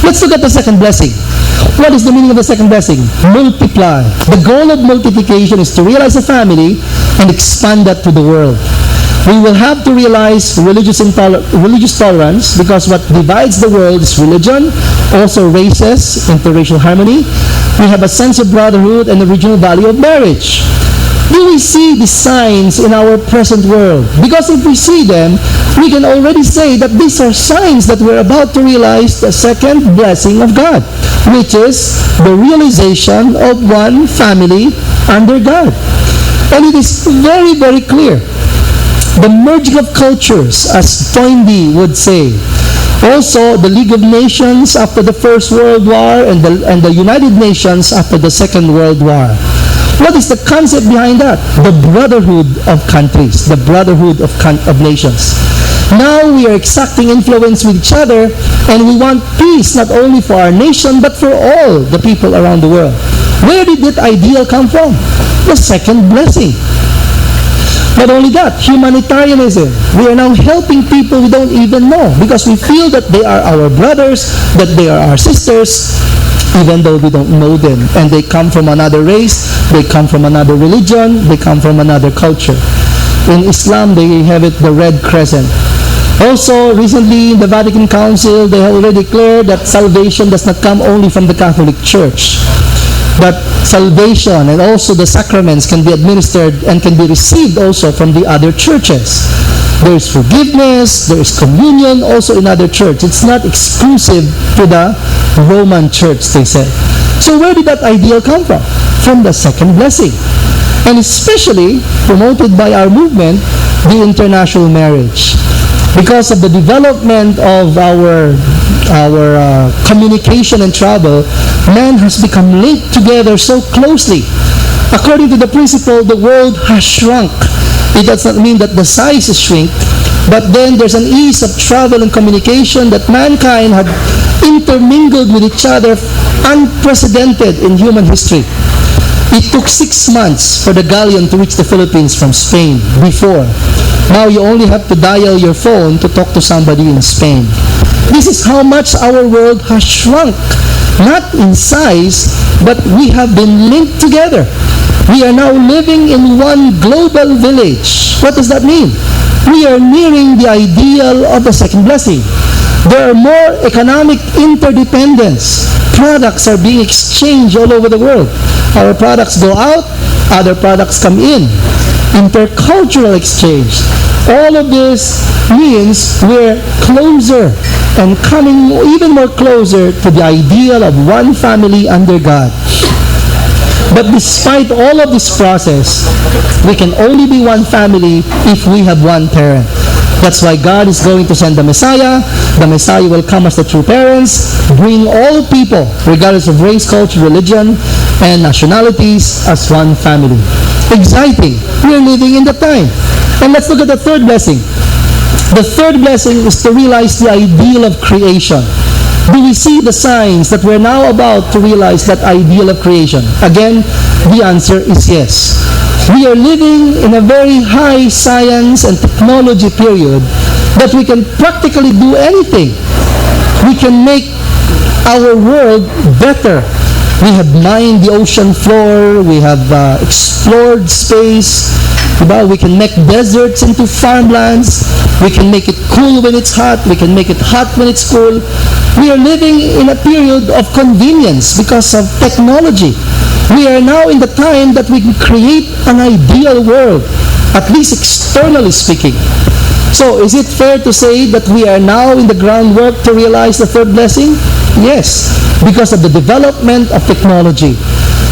Let's look at the second blessing. What is the meaning of the second blessing? Multiply. The goal of multiplication is to realize a family and expand that to the world. We will have to realize religious tolerance, because what divides the world is religion, also races, interracial harmony. We have a sense of brotherhood and the original value of marriage. Do we see the signs in our present world? Because if we see them, we can already say that these are signs that we're about to realize the second blessing of God, which is the realization of one family under God. And it is very, very clear. The merging of cultures, as Toynbee would say. Also, the League of Nations after the First World War and the United Nations after the Second World War. What is the concept behind that? The brotherhood of countries, the brotherhood of nations. Now we are exacting influence with each other, and we want peace not only for our nation but for all the people around the world. Where did that ideal come from? The second blessing. Not only that, humanitarianism. We are now helping people we don't even know, because we feel that they are our brothers, that they are our sisters, even though we don't know them. And they come from another race, they come from another religion, they come from another culture. In Islam, they have it the Red Crescent. Also, recently in the Vatican Council, they have already declared that salvation does not come only from the Catholic Church. that salvation and also the sacraments can be administered and can be received also from the other churches. There is forgiveness, there is communion also in other churches. It's not exclusive to the Roman church, they said. So where did that ideal come from? From the second blessing. And especially promoted by our movement, the international marriage. Because of the development of our communication and travel, man has become linked together so closely. According to the principle, the world has shrunk. It does not mean that the size is shrink, but then there's an ease of travel and communication that mankind had intermingled with each other, unprecedented in human history. It took 6 months for the galleon to reach the Philippines from Spain before. Now you only have to dial your phone to talk to somebody in Spain. This is how much our world has shrunk. Not in size, but we have been linked together. We are now living in one global village. What does that mean? We are nearing the ideal of the second blessing. There are more economic interdependence. Products are being exchanged all over the world. Our products go out, other products come in. Intercultural exchange. All of this means we're closer and coming even more closer to the ideal of one family under God. But despite all of this process, we can only be one family if we have one parent. That's why God is going to send the Messiah. The Messiah will come as the true parents, bring all people, regardless of race, culture, religion, and nationalities, as one family. Exciting. We are living in the time. And let's look at the third blessing. The third blessing is to realize the ideal of creation. Do we see the signs that we're now about to realize that ideal of creation? Again, the answer is yes. We are living in a very high science and technology period that we can practically do anything. We can make our world better. We have mined the ocean floor. We have explored space. We can make deserts into farmlands. We can make it cool when it's hot. We can make it hot when it's cool. We are living in a period of convenience because of technology. We are now in the time that we can create an ideal world, at least externally speaking. So is it fair to say that we are now in the groundwork to realize the third blessing? Yes, because of the development of technology.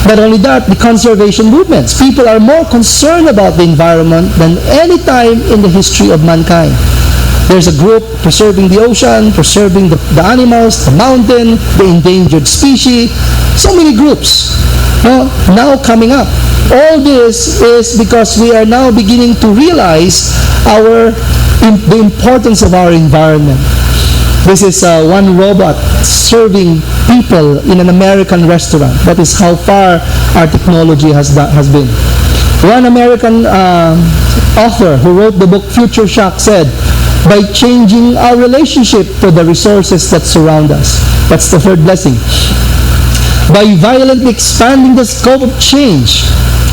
Not only that, the conservation movements. People are more concerned about the environment than any time in the history of mankind. There's a group preserving the ocean, preserving the animals, the mountain, the endangered species. So many groups now coming up. All this is because we are now beginning to realize the importance of our environment. This is one robot serving people in an American restaurant. That is how far our technology has been. One American author who wrote the book Future Shock said, by changing our relationship to the resources that surround us. That's the third blessing. By violently expanding the scope of change,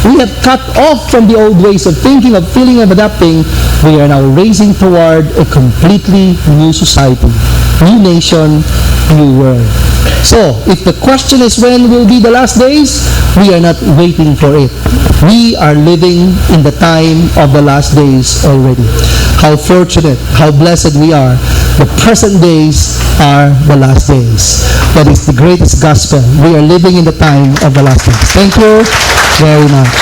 we have cut off from the old ways of thinking, of feeling, of adapting. We are now racing toward a completely new society, new nation, new world. So, if the question is when will be the last days, we are not waiting for it. We are living in the time of the last days already. How fortunate, how blessed we are. The present days are the last days. That is the greatest gospel. We are living in the time of the last days. Thank you very much.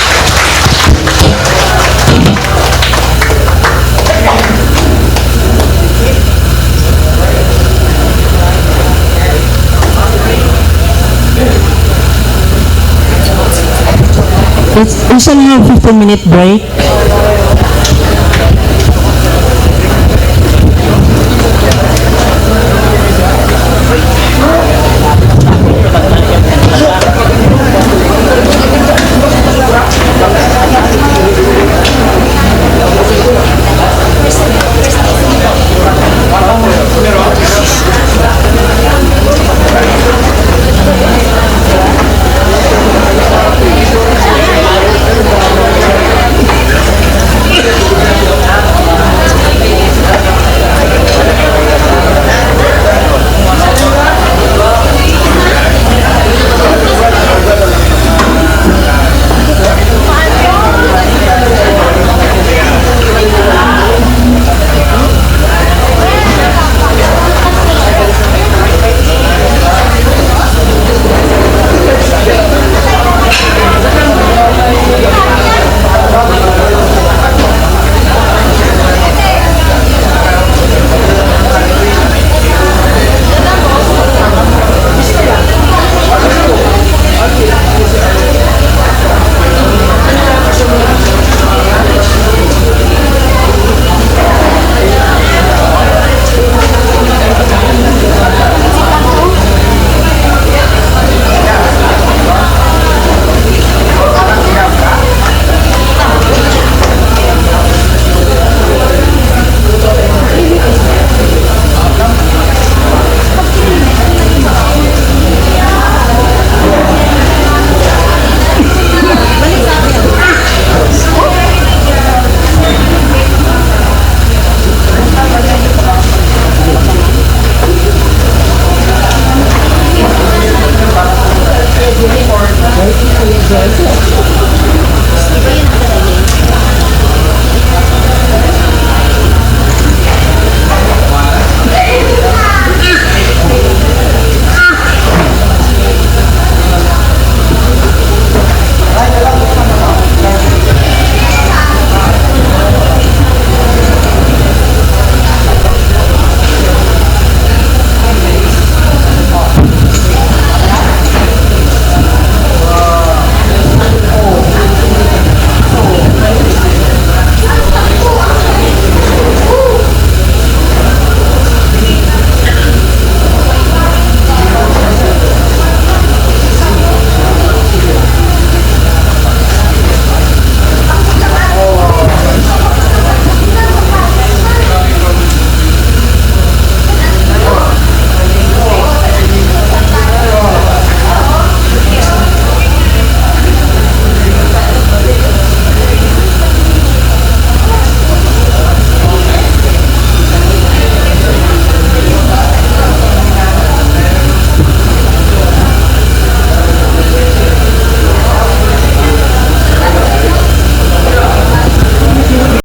We shall have a 15-minute break.